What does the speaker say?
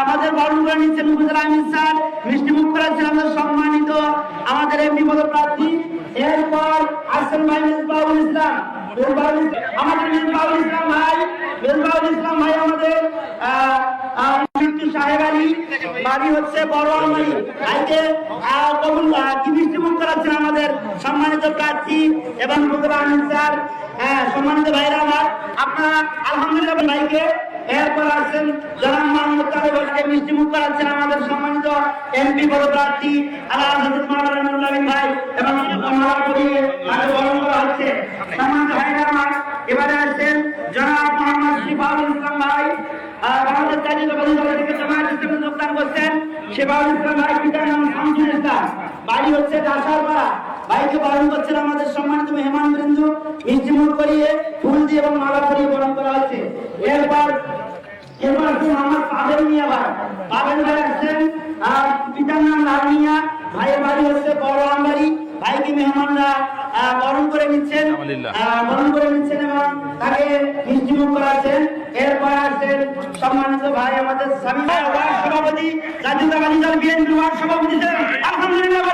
আমাদের বরণ করে নিচ্ছেন উপজেলা আমির স্যার, মিষ্টি মুখ করাচ্ছেন আমাদের সম্মানিত আমাদের এমপি পদপ্রার্থী। এরপর আসেন ভাই মেজবাউল ইসলাম, আমাদের মেজবাউল ইসলাম ভাই আমাদের সাহেব আলী বাড়ি হচ্ছে বড় আলমারি ভাইকে কি মিষ্টি মুখ করাচ্ছেন আমাদের সম্মানিত প্রার্থী এবং উপজেলা আমির স্যার। সম্মানিত ভাইরা আমার, আপনারা আলহামদুলিল্লাহ ভাইকে। এরপর আসছেন জনাব মোহাম্মদ তালেবকে মিষ্টি মুখ করাচ্ছেন আমাদের সম্মানিত এমপি পদপ্রার্থী আলহাজ মাওলানা ভাই এবং মালা পরিয়ে তাকে বরণ করা হচ্ছে। সম্মানিত ভাইরা আমার, এবারে আসছেন জনাব মোহাম্মদ শিফাউল ইসলাম ভাই, বাংলাদেশ জাতীয়তাবাদী দল থেকে জামায়াত ইসলামে যোগদান করছেন। শিফাউল ইসলাম ভাই পিতার নাম শামসুল ইসলাম, বাড়ি হচ্ছে কাঁসারপাড়া। ভাইকে বরণ করছেন আমাদের সম্মানিত মেহমান বৃন্দ, মিষ্টি মুখ করিয়ে ফুল দিয়ে এবং মালা পরিয়ে বরণ করা হচ্ছে। এরপর আসছেন আমার পাবেল মিয়া ভাই, পাবেল ভাই আসছেন, পিতার নাম লাল মিয়া, ভাইয়ের বাড়ি হচ্ছে বড় আমবাড়ি। ভাইকে মেহমানরা বরণ করে নিচ্ছেন এবং তাকে মিষ্টি মুখ করাচ্ছেন। এরপর আসছেন সম্মানিত ভাই আমাদের স্বামী ওয়ার্ড সভাপতি, জাতীয়তাবাদী দল বিএনপি ওয়ার্ড সভাপতি, আলহামদুলিল্লাহ।